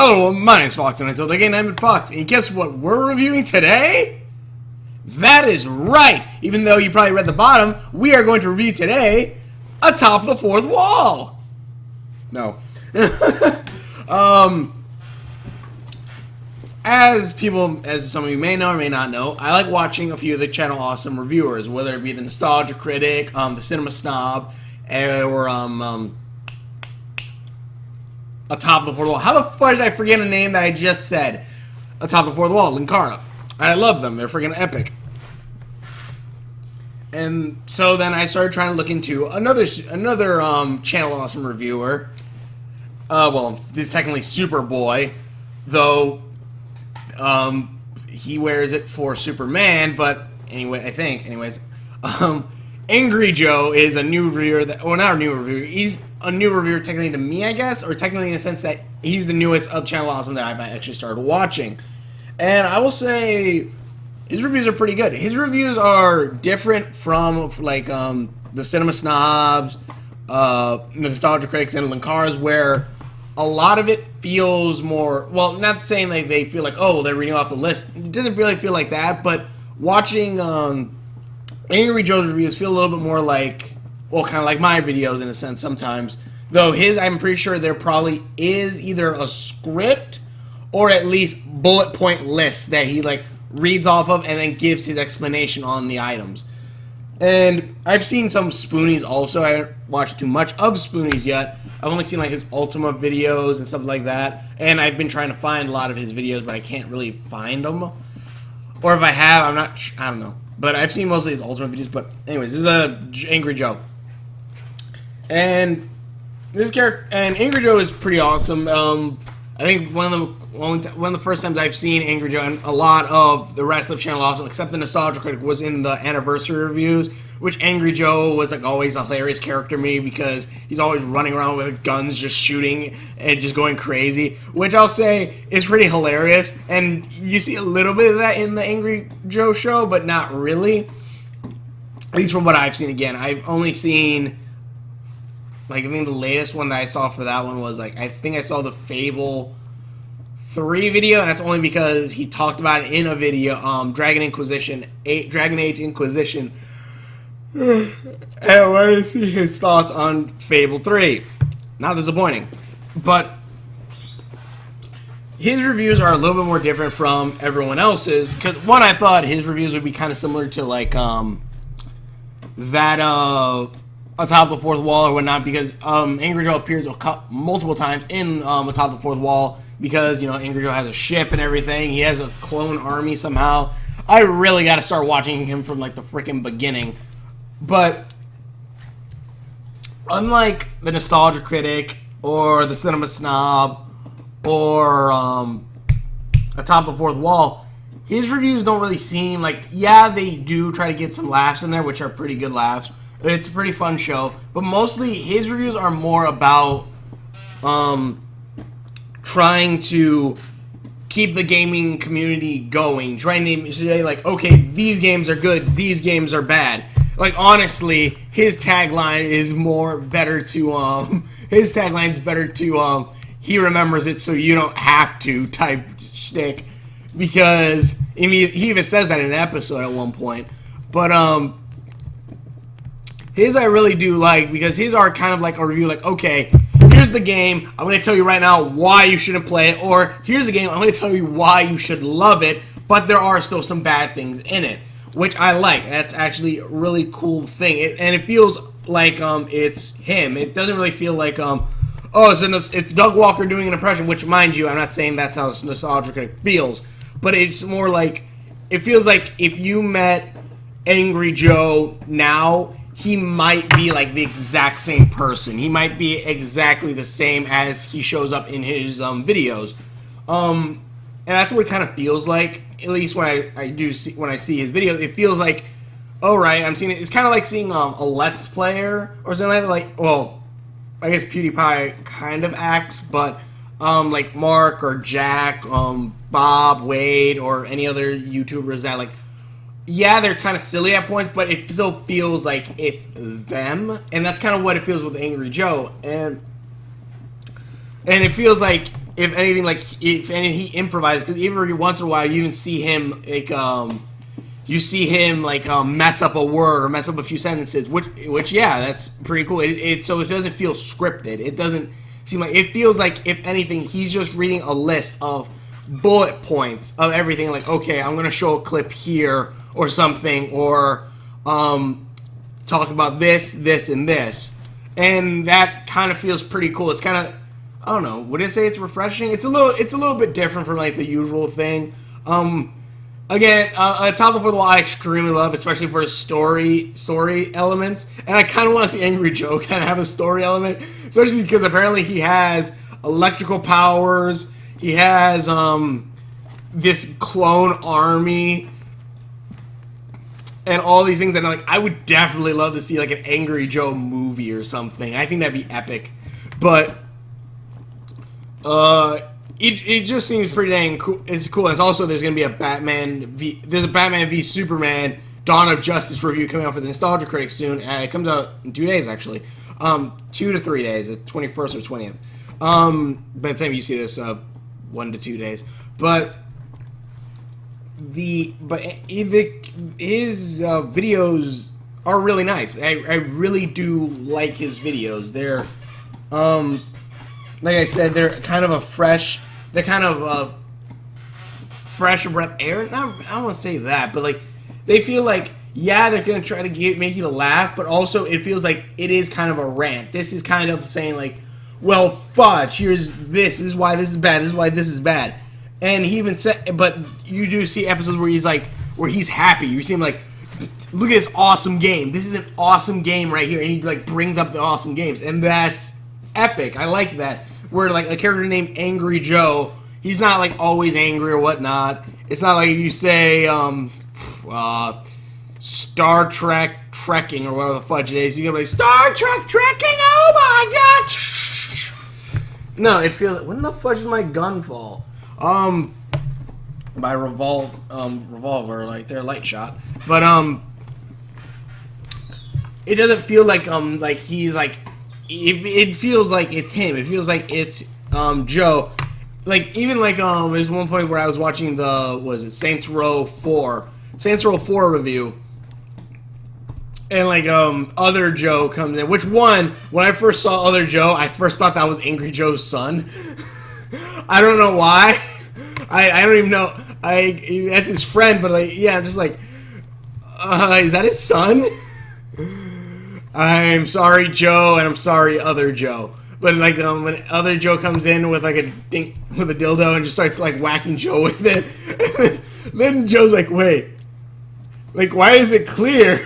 Hello, my name's Fox, and I told the game 9bitFox, and guess what we're reviewing today? That is right! Even though you probably read the bottom, we are going to review today Atop the Fourth Wall! No. As some of you may know or may not know, I like watching a few of the Channel Awesome reviewers, whether it be the Nostalgia Critic, the Cinema Snob, or, Atop the Fourth Wall. How the fuck did I forget a name that I just said? Atop the Fourth Wall, Linkara. I love them. They're freaking epic. And so then I started trying to look into another Channel Awesome reviewer. Well, this is technically Superboy, though he wears it for Superman, but anyway, I think. Anyways, Angry Joe is a new reviewer that, well, not a new reviewer. He's a new reviewer technically to me, I guess, or technically in a sense that he's the newest of Channel Awesome that I've actually started watching. And I will say his reviews are pretty good. His reviews are different from like the Cinema Snobs, the Nostalgia Critics, and Linkara's, where a lot of it feels more, well, not saying like they feel like, oh, they're reading off the list. It doesn't really feel like that, but watching Angry Joe's reviews feel a little bit more like, well, kind of like my videos in a sense sometimes. Though his, I'm pretty sure there probably is either a script or at least bullet point lists that he like reads off of and then gives his explanation on the items. And I've seen some Spoonies also. I haven't watched too much of Spoonies yet. I've only seen like his Ultima videos and stuff like that. And I've been trying to find a lot of his videos, but I can't really find them. Or if I have, I don't know. But I've seen mostly his Ultima videos. But anyways, this is a Angry Joe. And this character, and Angry Joe is pretty awesome. I think one of the first times I've seen Angry Joe, and a lot of the rest of Channel Awesome, except the Nostalgia Critic, was in the anniversary reviews, which Angry Joe was like always a hilarious character to me because he's always running around with guns, just shooting and just going crazy, which I'll say is pretty hilarious. And you see a little bit of that in the Angry Joe show, but not really. At least from what I've seen. Again, I've only seen, like, I think the latest one that I saw for that one was, like, I think I saw the Fable 3 video, and that's only because he talked about it in a video, Dragon Age Inquisition. And I wanted to see his thoughts on Fable 3. Not disappointing. But his reviews are a little bit more different from everyone else's, because, one, I thought his reviews would be kind of similar to, like, that of Atop the Fourth Wall or whatnot, because Angry Joe appears multiple times in Atop the Fourth Wall, because, you know, Angry Joe has a ship and everything. He has a clone army somehow. I really got to start watching him from, like, the freaking beginning. But unlike the Nostalgia Critic or the Cinema Snob or Atop the Fourth Wall, his reviews don't really seem like, yeah, they do try to get some laughs in there, which are pretty good laughs. It's a pretty fun show, but mostly his reviews are more about trying to keep the gaming community going, trying to say, like, okay, these games are good, these games are bad. Like, honestly, his tagline is better to he remembers it so you don't have to type shtick, because he even says that in an episode at one point. But his I really do like, because his are kind of like a review, like, okay, here's the game, I'm going to tell you right now why you shouldn't play it, or here's the game, I'm going to tell you why you should love it, but there are still some bad things in it, which I like. That's actually a really cool thing, and it feels like it's him. It doesn't really feel like, oh, it's Doug Walker doing an impression, which, mind you, I'm not saying that's how Nostalgia Critic feels, but it's more like, it feels like if you met Angry Joe now, he might be like the exact same person. He might be exactly the same as he shows up in his videos. And that's what it kind of feels like, at least when I see his videos. It feels like, oh, right, I'm seeing it. It's kind of like seeing a Let's Player or something like, well, I guess PewDiePie kind of acts, but like Mark or Jack, Bob, Wade, or any other YouTubers that, like, yeah, they're kind of silly at points, but it still feels like it's them, and that's kind of what it feels with Angry Joe, and it feels like if anything, like he improvises, because every once in a while you even see him like mess up a word or mess up a few sentences, which yeah, that's pretty cool. So it doesn't feel scripted. It doesn't seem like, it feels like, if anything, he's just reading a list of bullet points of everything. Like, okay, I'm gonna show a clip here or something, or talk about this, and this, and that kind of feels pretty cool. It's kind of, I don't know, would I say it's refreshing? It's a little bit different from like the usual thing. Again, Top of the Wall I extremely love, especially for his story elements, and I kind of want to see Angry Joe kind of have a story element, especially because apparently he has electrical powers. He has this clone army and all these things, and like, I would definitely love to see like an Angry Joe movie or something. I think that'd be epic. But it just seems pretty dang cool. It's cool. It's also, there's gonna be a Batman v Superman Dawn of Justice review coming out for the Nostalgia Critics soon. It comes out in 2 days actually, 2 to 3 days, the 21st or 20th. By the time you see this, 1 to 2 days. But his videos are really nice. I really do like his videos. They're like I said, they're kind of a fresh. They're kind of fresh breath air. I don't want to say that, but like, they feel like, yeah, they're gonna try to make you to laugh, but also it feels like it is kind of a rant. This is kind of saying like, well, fudge. This is why this is bad. This is why this is bad. And he even said, but you do see episodes where he's happy. You see him like, look at this awesome game. This is an awesome game right here, and he like brings up the awesome games, and that's epic. I like that. Where like a character named Angry Joe, he's not like always angry or whatnot. It's not like you say Star Trek trekking or whatever the fudge it is. You're gonna be like, Star Trek trekking. Oh my god! No, it feels. When the fudge does my gun fall? By revolver, like their light shot. But it doesn't feel like he's like. It feels like it's him. It feels like it's Joe. Like, even like there's one point where I was watching Saints Row 4 review, and like Other Joe comes in. Which one? When I first saw Other Joe, I first thought that was Angry Joe's son. I don't know why. I don't even know. That's his friend, but like, yeah, I'm just like, is that his son? I'm sorry, Joe, and I'm sorry, Other Joe. But like, when Other Joe comes in with like a dildo and just starts like whacking Joe with it, then Joe's like, wait, like, why is it clear?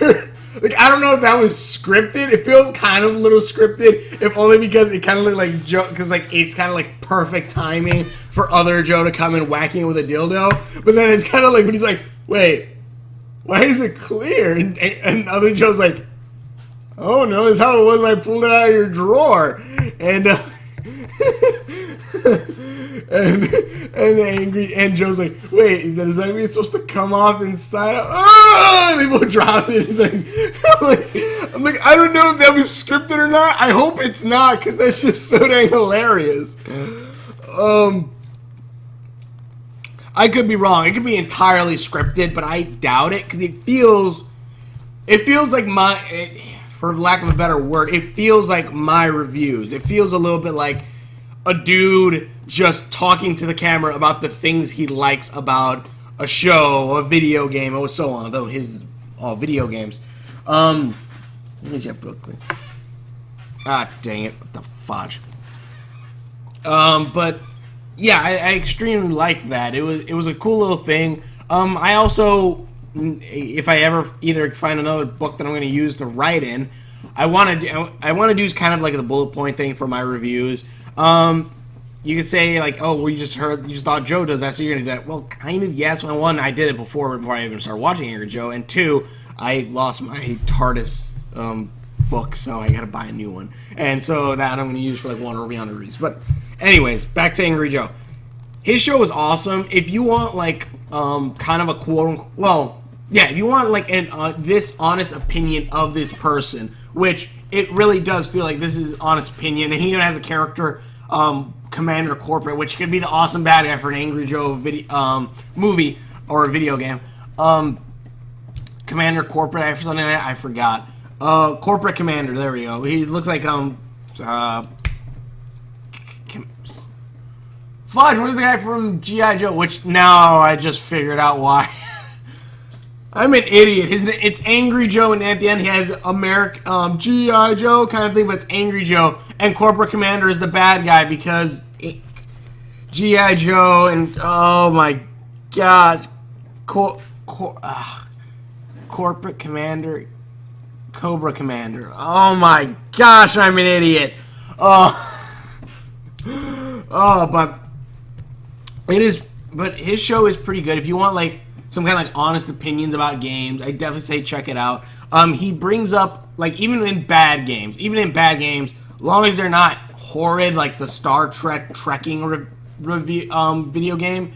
Like, I don't know if that was scripted. It feels kind of a little scripted, if only because it kind of looked like Joe, because like it's kind of like perfect timing for Other Joe to come in whacking it with a dildo. But then it's kind of like when he's like, wait, why is it clear? And Other Joe's like, oh no, that's how it was when I pulled it out of your drawer. And and Joe's like, wait, does that mean it's supposed to come off inside? And they both drop it. He's like, I'm like, I don't know if that was scripted or not. I hope it's not, because that's just so dang hilarious. I could be wrong. It could be entirely scripted, but I doubt it, because it feels like for lack of a better word, it feels like my reviews. It feels a little bit like a dude just talking to the camera about the things he likes about a show, a video game, or so on. Though his all video games. Let me see Brooklyn. Ah, dang it! What the fudge? But yeah, I extremely like that. It was a cool little thing. I also, if I ever either find another book that I'm going to use to write in, I want to do kind of like the bullet point thing for my reviews. You could say like, oh, well, you just thought Joe does that, so you're gonna do that. Well, kind of, yes. One, I did it before I even started watching Angry Joe, and two, I lost my TARDIS book, so I gotta buy a new one, and so that I'm gonna use for like one or beyond reads. But anyways, back to Angry Joe. His show is awesome. If you want like kind of a quote, well, yeah, if you want like this honest opinion of this person, which it really does feel like this is honest opinion, and he even has a character Commander Corporate, which could be the awesome bad guy for an Angry Joe movie or a video game. Commander Corporate, I forgot. Corporate Commander, there we go. He looks like Fudge, what is the guy from G.I. Joe? Which now I just figured out why. I'm an idiot. It's Angry Joe, and at the end he has G.I. Joe kind of thing, but it's Angry Joe. And Corporate Commander is the bad guy because G.I. Joe and oh my god, Corporate Commander, Cobra Commander. Oh my gosh, I'm an idiot. But his show is pretty good. If you want like some kind of like honest opinions about games, I definitely say check it out. He brings up like even in bad games, as long as they're not horrid like the Star Trek trekking video game,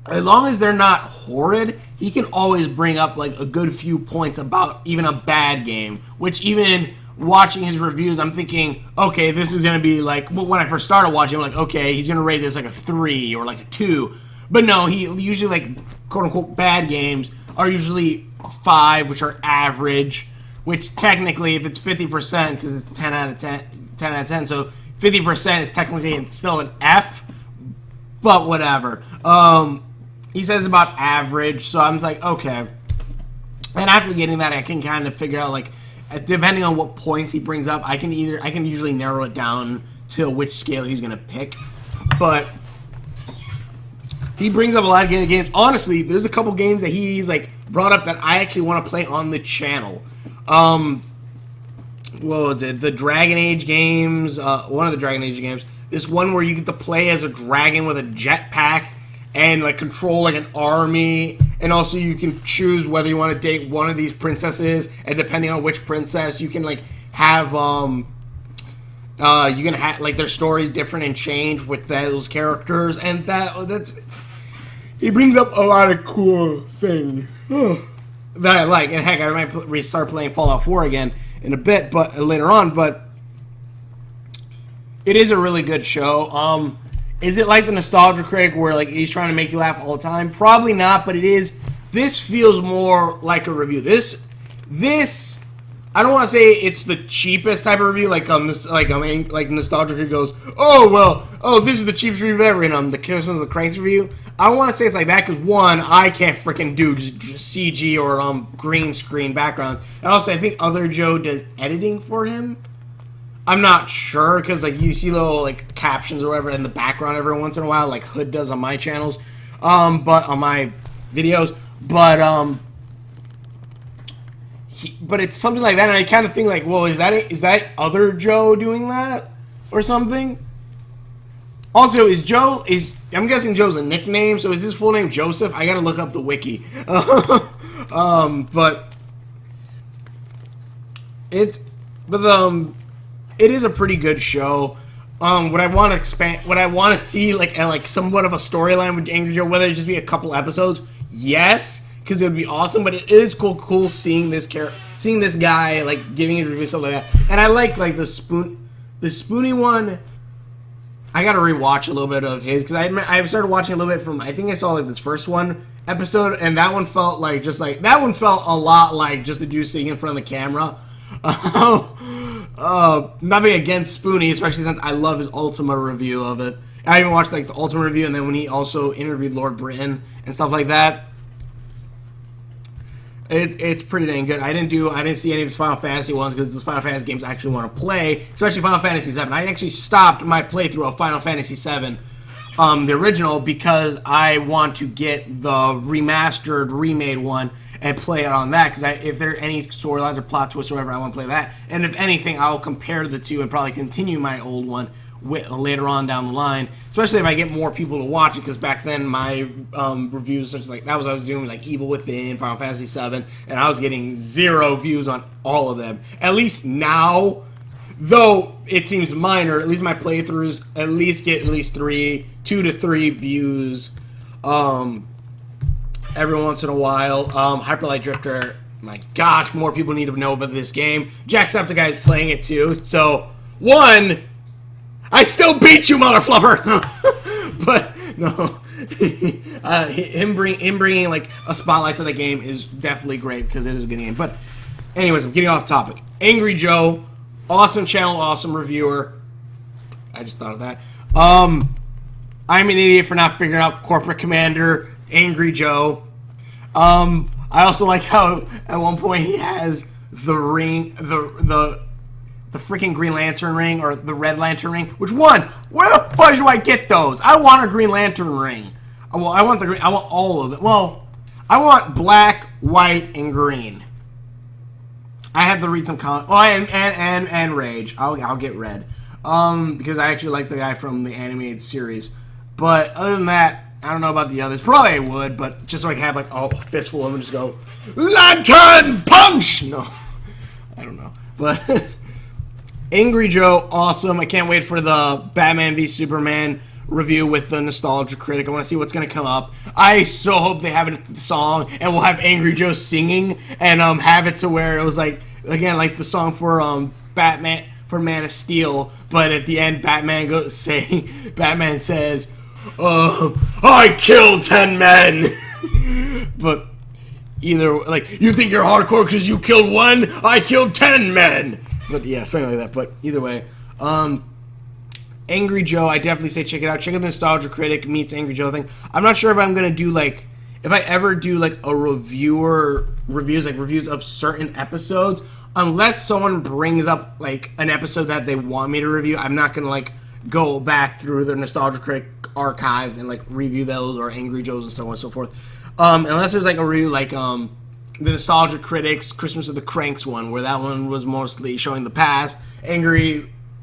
as long as they're not horrid, he can always bring up like a good few points about even a bad game, which even watching his reviews, I'm thinking, okay, this is going to be like, well, when I first started watching, I'm like, okay, he's going to rate this like a 3 or like a 2. But no, he usually like, quote-unquote, bad games are usually 5, which are average, which technically, if it's 50%, because it's 10 out of 10, so 50% is technically still an F, but whatever. He says about average, so I'm like, okay. And after getting that, I can kind of figure out, like, depending on what points he brings up, I can usually narrow it down to which scale he's gonna pick. But he brings up a lot of games. Honestly, there's a couple games that he's like brought up that I actually want to play on the channel. What was it? The Dragon Age games. One of the Dragon Age games. This one where you get to play as a dragon with a jetpack and like control like an army, and also you can choose whether you want to date one of these princesses, and depending on which princess, you can like have you can have like their stories different and change with those characters, and that's he brings up a lot of cool things that I like. And heck, I might restart playing Fallout 4 again in a bit, but later on. But it is a really good show. Is it like the Nostalgia Critic where like he's trying to make you laugh all the time? Probably not, but it is. This feels more like a review. This I don't want to say it's the cheapest type of review. Like Nostalgia Critic goes, this is the cheapest review ever. And the Christmas of the Cranks review. I don't want to say it's like that because one, I can't freaking do just CG or green screen backgrounds. And also, I think Other Joe does editing for him. I'm not sure because like you see little like captions or whatever in the background every once in a while, like Hood does on my channels, but on my videos. But but it's something like that, and I kind of think like, well, is that Other Joe doing that or something? Also, I'm guessing Joe's a nickname, so is his full name Joseph? I gotta look up the wiki. It is a pretty good show. Would I want to see like somewhat of a storyline with Angry Joe, whether it just be a couple episodes? Yes, because it would be awesome. But it is cool seeing this guy like giving his review, stuff like that. And I like the Spoony one. I gotta rewatch a little bit of his because I started watching a little bit from, I think I saw like this first episode, and that one felt like a lot like just the dude sitting in front of the camera. Nothing against Spoony, especially since I love his Ultima review of it. I even watched like the Ultima review, and then when he also interviewed Lord Britain and stuff like that. It's pretty dang good. I didn't see any of his Final Fantasy ones because those Final Fantasy games I actually want to play, especially Final Fantasy 7. I actually stopped my playthrough of Final Fantasy 7, the original, because I want to get the remastered, remade one and play it on that, because if there are any storylines or plot twists or whatever, I want to play that. And if anything, I'll compare the two and probably continue my old one later on down the line, especially if I get more people to watch it, because back then my reviews, such like that was I was doing like Evil Within, Final Fantasy 7, and I was getting 0 views on all of them. At least now, though it seems minor, at least my playthroughs at least get at least 2 to 3 views every once in a while. Hyperlight Drifter, my gosh, more people need to know about this game. Jacksepticeye is playing it too, so one, I still beat you, mother fluffer. But no, him bringing like a spotlight to the game is definitely great because it is a good game. But anyways, I'm getting off topic. Angry Joe, awesome channel, awesome reviewer. I just thought of that. I'm an idiot for not figuring out Corporate Commander, Angry Joe. I also like how at one point he has the ring, the freaking Green Lantern ring or the Red Lantern ring. Which one? Where the fuck do I get those? I want a Green Lantern ring. Well, I want all of them. Well, I want black, white, and green. I have to read some comments. Oh, and Rage. I'll get red. Because I actually like the guy from the animated series. But other than that, I don't know about the others. Probably I would, but just so I can have like a fistful of them and just go, Lantern Punch! No, I don't know. But Angry Joe, awesome. I can't wait for the Batman v Superman review with the Nostalgia Critic. I want to see what's going to come up. I so hope they have it at the song, and we'll have Angry Joe singing, and have it to where it was like, again, like the song for Batman, for Man of Steel, but at the end, Batman says, I killed 10 men. But either, like, you think you're hardcore because you killed one? I killed 10 men. But yeah, something like that. But either way, Angry Joe, I definitely say check it out. Check out the Nostalgia Critic meets Angry Joe thing. I'm not sure if I'm gonna do like, if I ever do like a reviews of certain episodes, unless someone brings up like an episode that they want me to review. I'm not gonna like go back through the Nostalgia Critic archives and like review those or Angry Joes and so on and so forth. Unless there's like a review like the Nostalgia Critics Christmas of the Cranks one, where that one was mostly showing the past.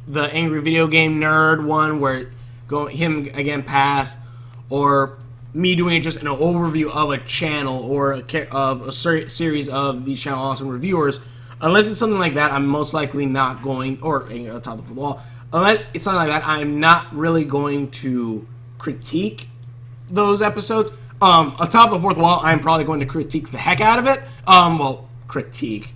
The Angry Video Game Nerd one, where him again past, or me doing just an overview of a channel or of a series of these channel awesome reviewers. Unless it's something like that, I'm most likely not going, or top of the wall. Unless it's something like that, I'm not really going to critique those episodes. Atop the fourth wall, I'm probably going to critique the heck out of it. Critique.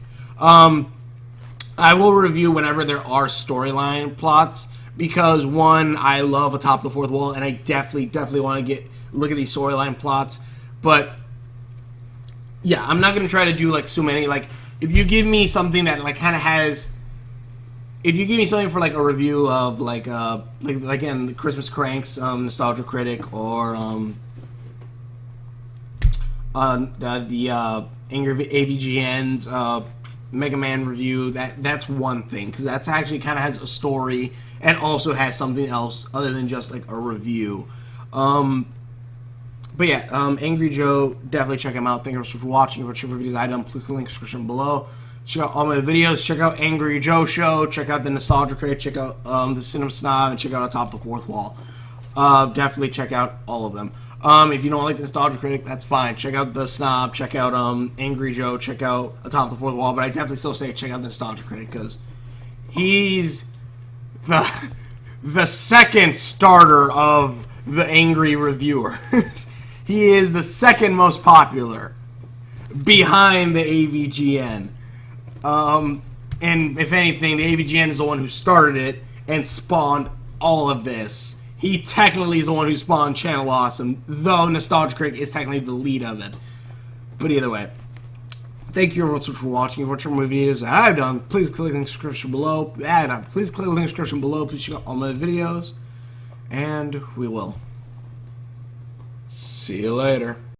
I will review whenever there are storyline plots, because one, I love Atop the Fourth Wall, and I definitely want to look at these storyline plots. But yeah, I'm not gonna try to do like so many. Like, if you give me something that like kind of has, if you give me something for like a review of like again the Christmas Cranks, Nostalgia Critic, or the Angry AVGN's Mega Man review, that's one thing, because that's actually kind of has a story and also has something else other than just like a review. But yeah, Angry Joe, definitely check him out. Thank you for watching. If you're videos I've done, please click the link in the description below. Check out all my videos. Check out Angry Joe Show. Check out the Nostalgia Crate. Check out the Cinema Snob, and check out Atop the Fourth Wall. Definitely check out all of them. If you don't like the Nostalgia Critic, that's fine. Check out the Snob. Check out Angry Joe. Check out Atop the Fourth Wall. But I definitely still say check out the Nostalgia Critic, because he's the second starter of the angry reviewers. He is the second most popular, behind the AVGN. And if anything, the AVGN is the one who started it and spawned all of this. He technically is the one who spawned Channel Awesome, though Nostalgia Critic is technically the lead of it. But either way, thank you everyone so much for watching. If you watch more videos that I've done, please click the link in the description below. Please click the link in the description below. Please check out all my videos. And we will see you later.